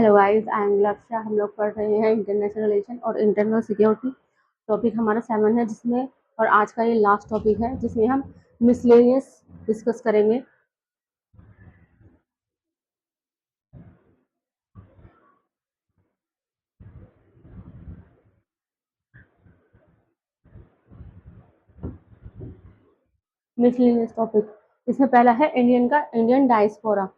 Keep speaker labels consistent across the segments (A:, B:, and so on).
A: Hello guys, I am लक्ष्य। हम लोग पढ़ रहे हैं इंटरनेशनल रिलेशन और इंटरनल सिक्योरिटी। टॉपिक हमारा 7 है, जिसमें और आज का ये लास्ट टॉपिक है जिसमें हम मिसलेनियस डिस्कस करेंगे। मिसलेनियस टॉपिक इसमें पहला है Indian diaspora.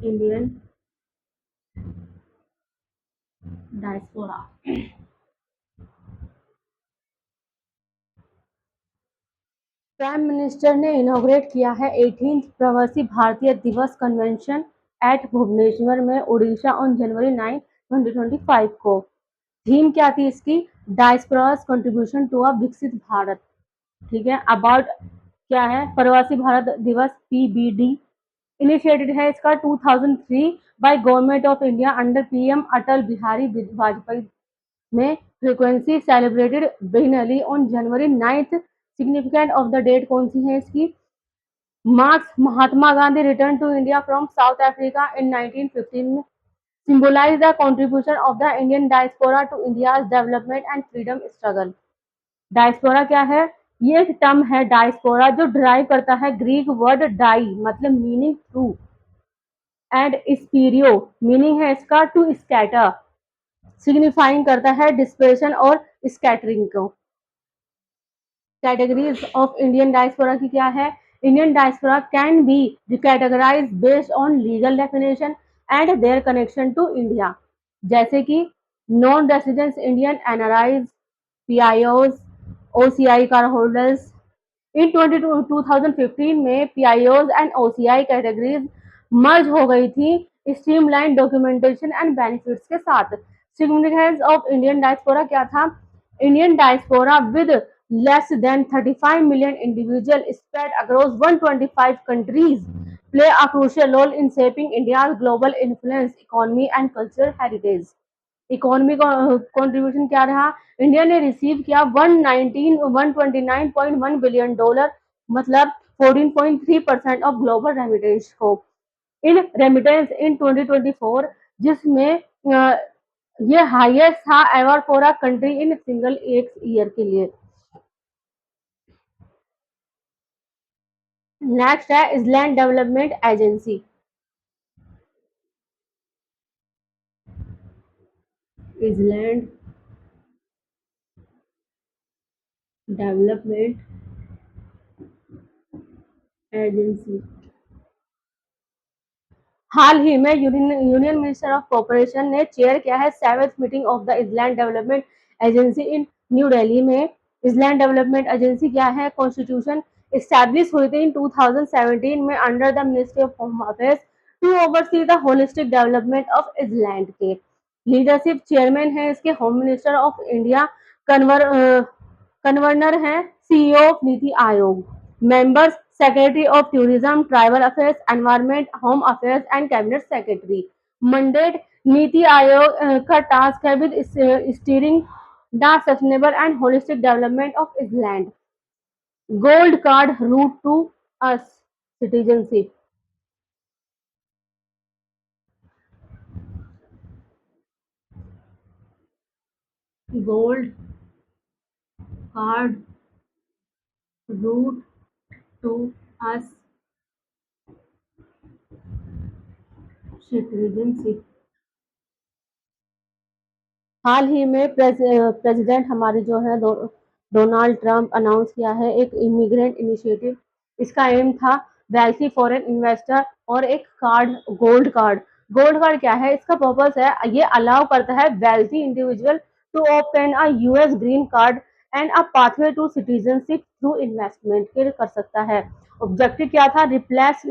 A: Indian diaspora. Prime minister ने इनॉग्रेट किया है 18th प्रवासी भारतीय दिवस कन्वेंशन एट भुवनेश्वर में उड़ीसा ऑन जनवरी 9, 2025 को। थीम क्या थी इसकी? डायस्पोरास कंट्रीब्यूशन टू अ विकसित भारत। ठीक है। अबाउट क्या है? प्रवासी भारत दिवस पीबीडी इनिशिएटेड है इसका 2003 by government of India under PM Atal Bihari Vajpayee में frequency celebrated biennially on January 9th। Significant of the date कौन सी है इसकी? Marks Mahatma Gandhi return to India from South Africa in 1915 में। Symbolise the contribution of the Indian diaspora to India's development and freedom struggle. Diaspora क्या है? ये एक term है डायस्पोरा जो ड्राइव करता है ग्रीक वर्ड डाई मतलब मीनिंग थ्रू एंड स्पीरियो मीनिंग है इसका टू स्कैटर, सिग्निफाइंग करता है डिस्पर्शन और स्कैटरिंग को। कैटेगरीज ऑफ इंडियन डायस्पोरा की क्या है? Indian diaspora can be categorise based on legal definition and their connection to India, जैसे कि non residence Indian NRIs, PIOs, OCI card holders. In 2015 में PIOs and OCI categories merge हो गई थी streamline documentation and benefits के साथ। Significance of Indian diaspora क्या था? Indian diaspora with less than 35 million individuals spread across 125 countries play a crucial role in shaping India's global influence, economy and cultural heritage. Economy contribution क्या रहा? India ने receive किया 129.1 billion dollar मतलब 14.3% of global remittance को। इन remittance इन 2024 जिसमें ये highest था ever for a country in single एक ईयर के लिए। नेक्स्ट है island development agency. Island development agency हाल ही में यूनियन मिनिस्टर ऑफ कॉर्पोरेशन ने चेयर किया है 7th meeting of the island development agency in New Delhi में। इसलैंड डेवलपमेंट एजेंसी क्या है? कॉन्स्टिट्यूशन एस्टैब्लिश हुई थी इन 2017 में under the ministry of home affairs to oversee the holistic development of island के। लीडरशिप चेयरमैन है इसके home minister of India, convener है CEO of NITI Aayog. Members secretary of tourism, tribal affairs, environment, home affairs and cabinet secretary. Mandate NITI Aayog का task है with steering the sustainable and holistic development of island. Gold card route to US citizenship. Gold card route to US citizenship. हाल ही में president हमारे जो है Donald Trump announce किया है एक इमिग्रेंट इनिशिएटिव। इसका एम था वेल्थी फॉरेन इन्वेस्टर और एक card gold card. Gold card क्या है? इसका पर्पस है ये अलाउ करता है wealthy individual to open a US green card and a pathway to citizenship through investment के कर सकता है। ऑब्जेक्टिव क्या था? रिप्लेस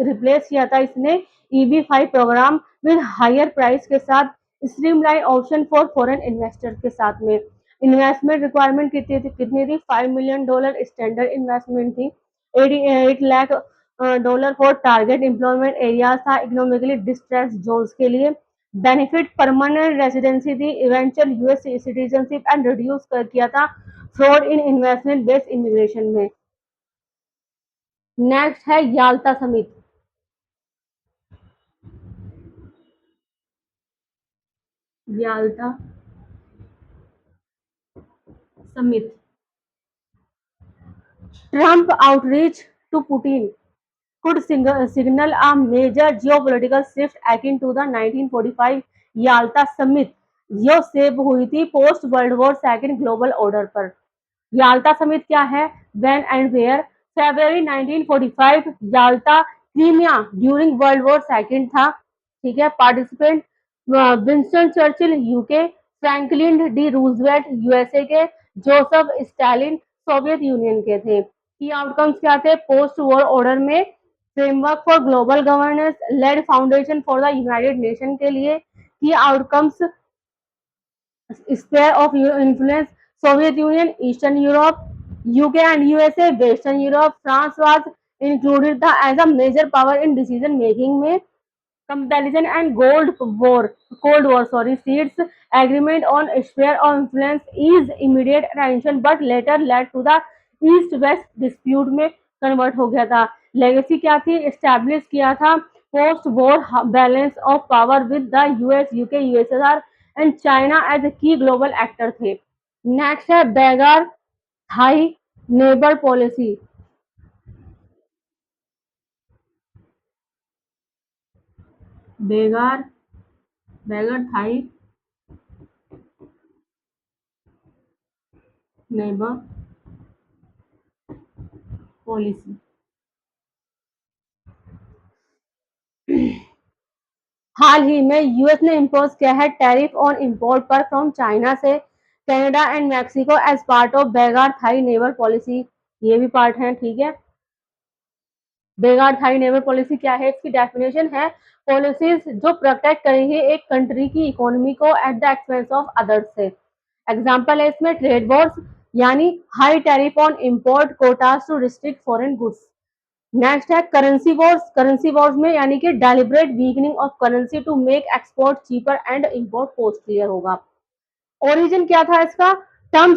A: किया था इसने EB-5 programme with higher price के साथ streamline option for foreign investor के साथ में। इन्वेस्टमेंट रिक्वायरमेंट कितनी थी? $5 million स्टैंडर्ड इन्वेस्टमेंट थी। 88 lakh dollar for target employment areas था इकोनॉमिकली डिस्ट्रेस जोन्स के लिए। बेनिफिट परमानेंट रेसिडेंसी थी, eventual US citizenship and reduce कर किया था fraud in investment based immigration में। नेक्स्ट है Yalta summit. Yalta summit. Trump outreach to Putin could signal a major geopolitical shift akin to the 1945 Yalta summit जो सेब हुई थी post world war second global order पर। Yalta summit क्या है? When and where? फरवरी 1945 Yalta Crimea during world war second था। ठीक है। Participant Winston Churchill UK, Franklin D Roosevelt USA के, जोसेफ स्टालिन सोवियत यूनियन के थे। की आउटकम्स क्या थे? पोस्ट वॉर ऑर्डर में framework for global governance laid foundation for the United Nation के लिए। की outcomes sphere of influence Soviet Union, Eastern Europe, UK and USA, Western Europe, France was included the as a major power in decision making में comparison and cold war sorry seeds agreement on sphere of influence is immediate attention but later led to the east west dispute में convert हो गया था। Legacy क्या थी? Establish किया था post war balance of power with the US, UK, USSR and China as key global actor थे। Next है beggar thy neighbour policy. Beggar beggar thy neighbour policy. हाल ही में यूएस ने इम्पोज किया है टैरिफ ऑन इंपोर्ट पर from China से Canada and Mexico as part of beggar thy neighbour policy. ये भी पार्ट है। ठीक है। बेगार थाई नेबर पॉलिसी क्या है? इसकी डेफिनेशन है पॉलिसीज जो प्रोटेक्ट करेंगे एक कंट्री की इकोनॉमी को at the expense of others से। एग्जाम्पल है इसमें ट्रेड वॉर्स यानी high tariff on import quotas to restrict foreign goods. Next है करेंसी वॉर्स। करेंसी वॉर्स में यानी कि deliberate weakening of currency to make export cheaper and import costlier होगा। Origin क्या था इसका? Term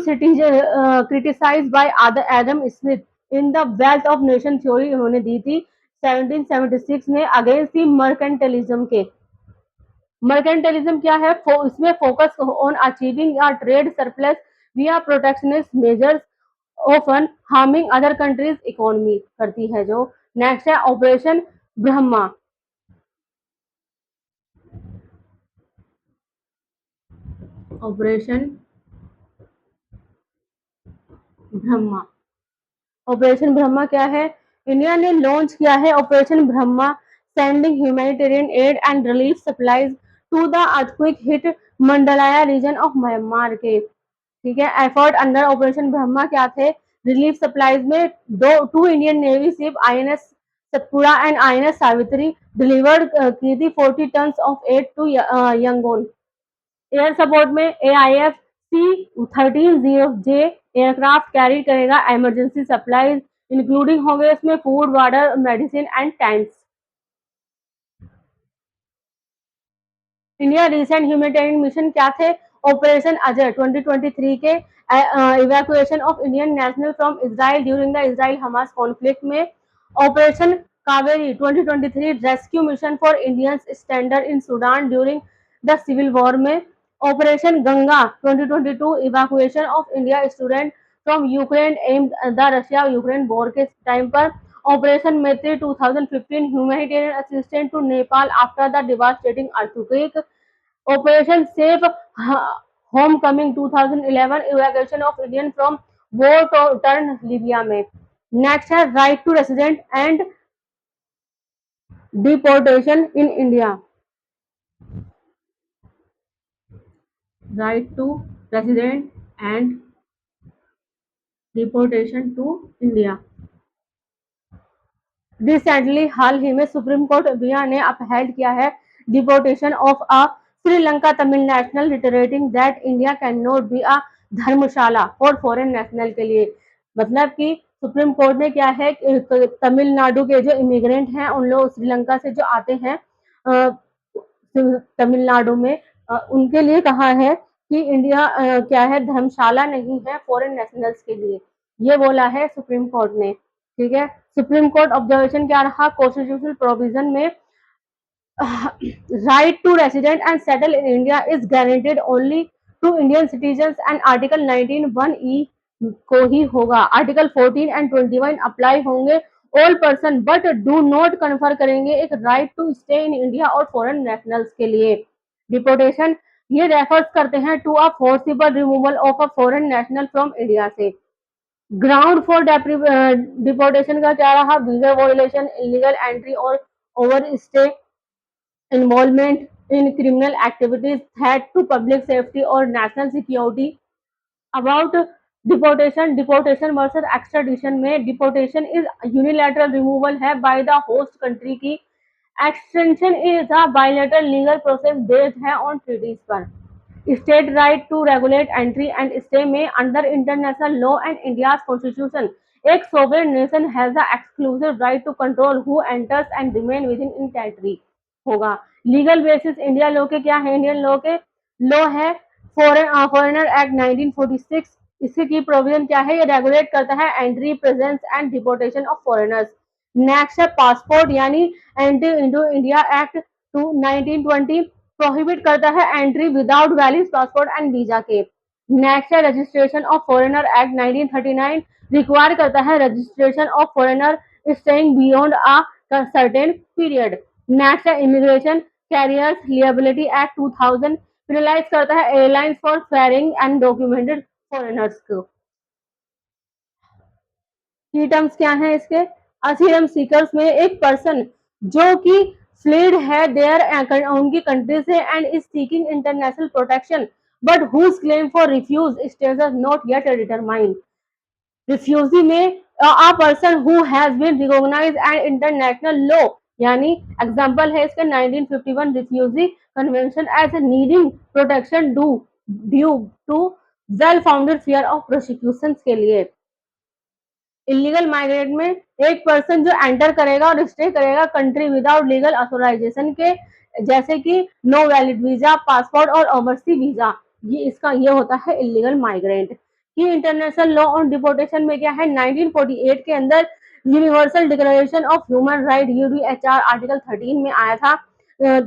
A: criticise by Adam Smith in the Wealth of Nation theory उन्होंने दी थी 1776 में अगेंस्ट दी मर्केंटलिज्म के। मर्केंटलिज्म क्या है? इसमें focus on achieving a trade surplus via protectionist measures often harming other countries economy करती है जो। नेक्स्ट है operation Brahma. Operation Brahma. Operation Brahma क्या है? इंडिया ने लॉन्च किया है operation Brahma sending humanitarian aid and relief supplies to the earthquake hit Mandalay region of Myanmar के। ठीक है। एफर्ट अंडर ऑपरेशन ब्रह्मा क्या थे? रिलीफ सप्लाईज में two Indian navy ship INS Satpura and INS Savitri delivered की थी 40 ton of aid to Yangon. Air support में AIF C-13J aircraft carry करेगा इमरजेंसी सप्लाईज इंक्लूडिंग होंगे इसमें food, water, medicine and tents. India recent humanitarian mission क्या थे? Operation Ajay 2023 के evacuation of Indian national from Israel during the Israel Hamas conflict में। Operation Kaveri 2023 rescue mission for Indians standard in Sudan during the civil war में। Operation Ganga 2022 evacuation of India student from Ukraine amid the Russia Ukraine war के time पर। Operation Maitri 2015 humanitarian assistance to Nepal after the devastating earthquake. Operation safe homecoming 2011 evacuation of Indian from war torn Libya में। Next है right to resident and deportation in India. Right to resident and deportation to India. Recently हाल ही में Supreme Court India ने upheld किया है deportation of a Sri Lanka Tamil national रिटरेटिंग that India can not be a dharamshala for foreign national के लिए। मतलब कि सुप्रीम कोर्ट ने क्या है तमिलनाडु के जो इमिग्रेंट हैं उन लोग श्रीलंका से जो आते हैं तमिलनाडु में उनके लिए कहा है कि इंडिया क्या है धर्मशाला नहीं है फॉरेन नेशनल्स के लिए। ये बोला है सुप्रीम कोर्ट ने। ठीक है। सुप्रीम कोर्ट ऑब्जर्वेशन क्या रहा, कॉन्स्टिट्यूशनल प्रोविजन में right to resident and settle in India is guaranteed only to Indian citizens and article 19(1)(e) को ही होगा। आर्टिकल 14 एंड 21 अप्लाई होंगे all person but do not confer करेंगे एक right to stay in India और foreign nationals के लिए। Deportation ये रेफर्स करते हैं to a forcible removal of a foreign national from India से। ग्राउंड फॉर डिपोर्टेशन का क्या रहा, वीजा वायोलेशन, इलीगल एंट्री और over stay, involvement in criminal activities, threat to public safety or national security. About deportation versus extradition में deportation is unilateral removal है by the host country की, extradition is a bilateral legal process based है on treaties पर। State right to regulate entry and stay में under international law and India's constitution एक sovereign nation has the exclusive right to control who enters and remain within its territory होगा। Legal basis India law के क्या है, Indian law के law है foreigner act 1946। इसकी की प्रोविजन क्या है, ये रेगुलेट करता है entry, presence and deportation of foreigners. Next है पासपोर्ट यानी entry into India act 1920 prohibit करता है entry without valid passport and visa के। नेक्स्ट है registration of foreigner act 1939 require करता है registration of foreigner staying beyond a certain period. Next है immigration carriers liability act 2000 penalise करता है airlines for ferrying undocumented foreigners को। Key terms क्या है इसके, असिलम सीकर्स में एक पर्सन जो कि फ्लीड है देयर उनकी कंट्री से and is seeking international protection but whose claim for refuge status not yet determined. Refugee में a person who has been recognised and international law यानी एग्जांपल है इसका 1951 refugee convention as needing protection due to well founded fear of prosecution के लिए। Illegal migrate में एक person जो enter करेगा और स्टे करेगा कंट्री विदाउट लीगल ऑथोराइजेशन के, जैसे कि नो वैलिड वीजा, पासपोर्ट और ओवरसी वीजा, ये होता है इलीगल माइग्रेंट। कि इंटरनेशनल लॉ ऑन डिपोर्टेशन में क्या है, 1948 के अंदर universal declaration of human right UDHR article 13 में आया था।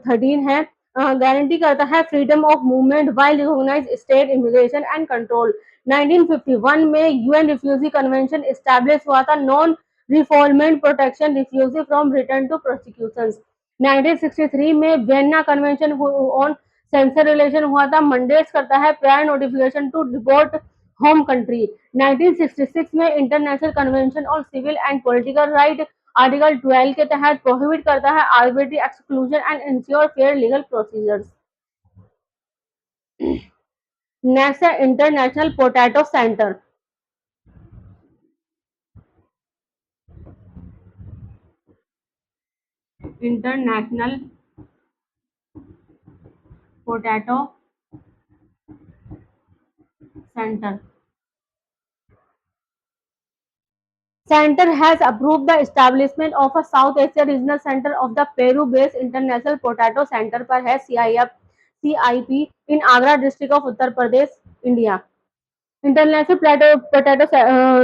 A: 13 है गारंटी करता है freedom of movement while recognise state immigration and control. 1951 में यूएन रिफ्यूजी कन्वेंशन एस्टैब्लिश हुआ था, non refoulement protection refugee from return to prosecutions. 1963 में Vienna convention on censor relation हुआ था, मंडेट्स करता है prior notification to deport home country. 1966 में international convention on civil and political right article 12 के तहत प्रोहिबिट करता है arbitrary exclusion and ensure fair legal procedures. Next है international potato centre. International potato centre Center has approved the establishment of a South Asia Regional Center of the Peru-based International Potato Center पर है CIP in Agra district of Uttar Pradesh India. International potato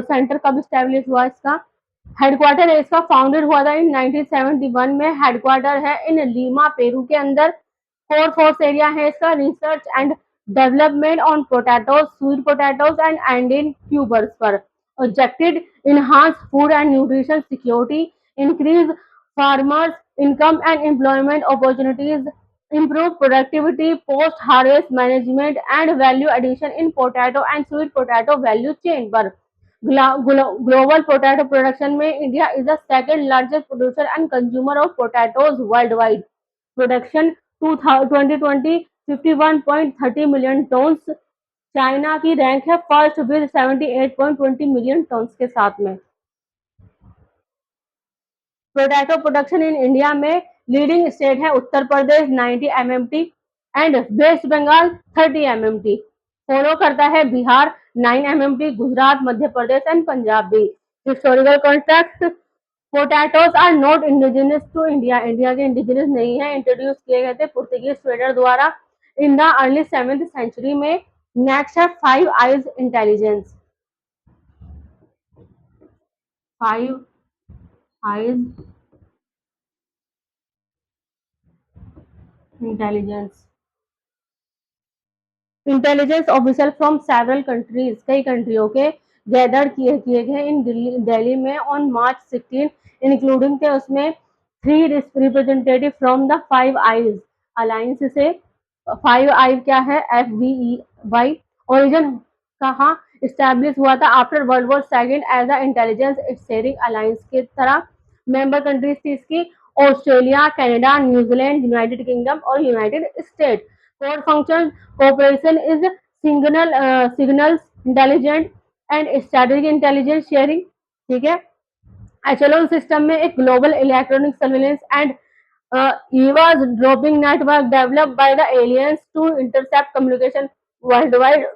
A: centre कब establish हुआ इसका, headquarter है इसका founded हुआ था इन 1971 में, हेडक्वार्टर है इन लीमा पेरू के अंदर। कोर फोर्स एरिया है इसका research and development on potatoes, sweet potatoes and Andean tubers पर। Objective enhance food and nutrition security, increase farmers income and employment opportunities, improve productivity, post harvest management and value addition in potato and sweet potato value chain पर। global potato production में India is the second largest producer and consumer of potatoes worldwide. Production 2020 51.30 million tons, China की rank है first with 78.20 million tons के साथ में। Potato production in India में leading state है Uttar Pradesh 90 MMT and West Bengal 30 MMT, follow करता है Bihar 9 MMT, Gujarat, Madhya Pradesh and Punjab भी। Historical context, potatoes are not indigenous to India, India के इंडिजिनस नहीं है, इंट्रोड्यूस किए गए थे पुर्तगीज ट्रेडर द्वारा in the early 7th century में। नेक्स्ट है 5 eyes intelligence. 5 eyes intelligence intelligence officer from several countries, कई कंट्रियों के गैदर किए किए गए इन दिल्ली दिल्ली में ऑन मार्च 16, इंक्लूडिंग थे उसमें three representative from the five eyes alliance से। फाइव आई क्या है? FVEY। ओरिजिन कहाँ इस्टेब्लिश हुआ था? After world war second as a intelligence sharing alliance की तरह। मेंबर कंट्रीज थी इसकी Australia, Canada, New Zealand, United Kingdom और United State. Core function cooperation is signals intelligent and strategic intelligence sharing। ठीक है। एचेलॉन सिस्टम में एक global electronic surveillance and EWAS dropping network developed by the alliance to intercept communication world wide.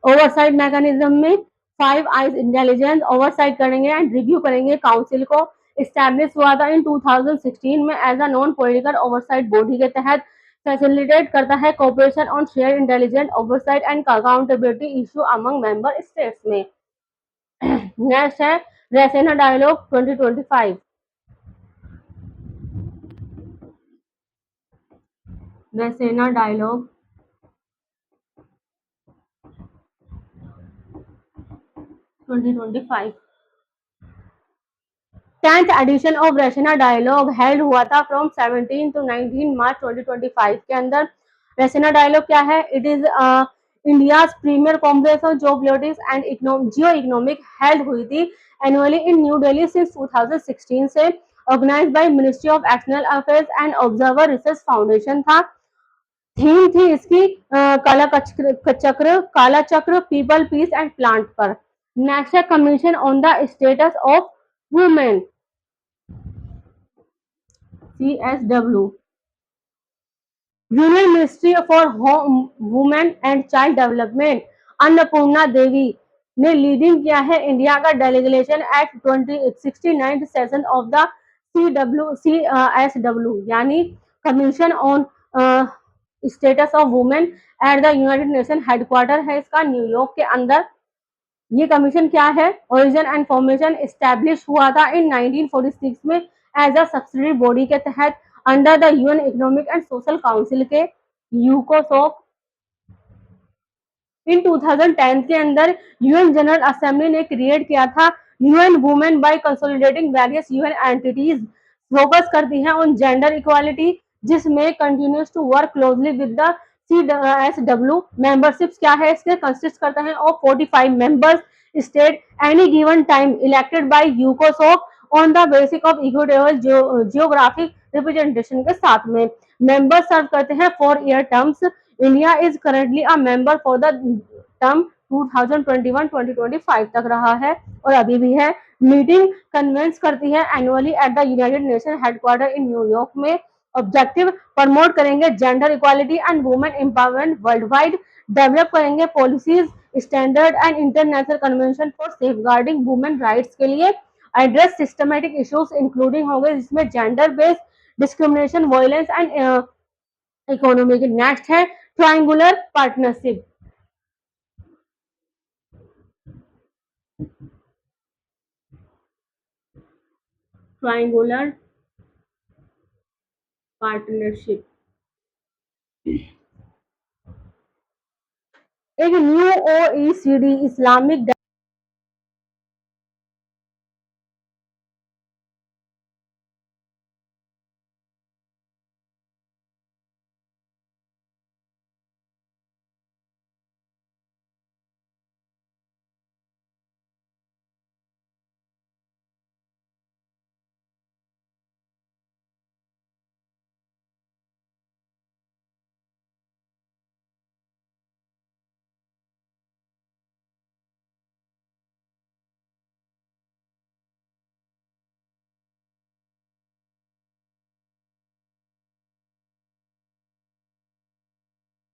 A: Oversight mechanism में five eyes intelligence oversight करेंगे and review करेंगे council को। Establish हुआ था इन 2016 में as a non political oversight body के तहत। Facilitate करता है cooperation on share intelligence oversight and accountability issue among member states में। नेक्स्ट है Raisina dialogue 2025। Raisina dialogue 2025 10th edition of Raisina dialogue held हुआ था फ्रॉम 17 टू 19 मार्च 2025 के अंदर। रेशना डायलॉग क्या है? It is India premier conference on geo politics and geo economic held हुई थी annually in New Delhi since 2016 से। Organise by ministry of external affairs and observer research foundation था। थीम थी इसकी Kala Chakra people peace and plant पर। Next है commission on the status of women, CSW। Union ministry for home women and child development Annapurna Devi ने leading किया है India का delegation at 69 session of the CSW यानी commission on status of women at the United Nation headquarter है इसका New York के अंदर। ये कमीशन क्या है? ओरिजिन एंड फॉर्मेशन एस्टेब्लिश हुआ था इन 1946 में एज अ सब्सिडरी बॉडी के तहत under the UN economic and social council के यूकोसोक। इन 2010 के अंदर यूएन जनरल असेंबली ने क्रिएट किया था UN women by consolidating various UN entities. Focus करती है ऑन जेंडर इक्वालिटी जिसमें continues to work closely with the CSW। Memberships क्या है इसके? कंसिस्ट करता है of 45 members state any given time elected by यूकोसोक on the basis of equitable geographic representation के साथ में। मेंबर सर्व करते हैं 4 year terms. India is currently a member for the term 2021-2025 तक रहा है और अभी भी है। मीटिंग कन्वेंस करती है annually at the United Nation headquarter in New York में। ऑब्जेक्टिव प्रमोट करेंगे gender equality and women empowerment world wide. Develop करेंगे policies standard and international convention for safeguarding women rights के लिए। एड्रेस सिस्टमेटिक इश्यूज इंक्लूडिंग होंगे जिसमें gender based discrimination violence and economy की। Next है triangular partnership. Triangular partnership एक new OECD Islamic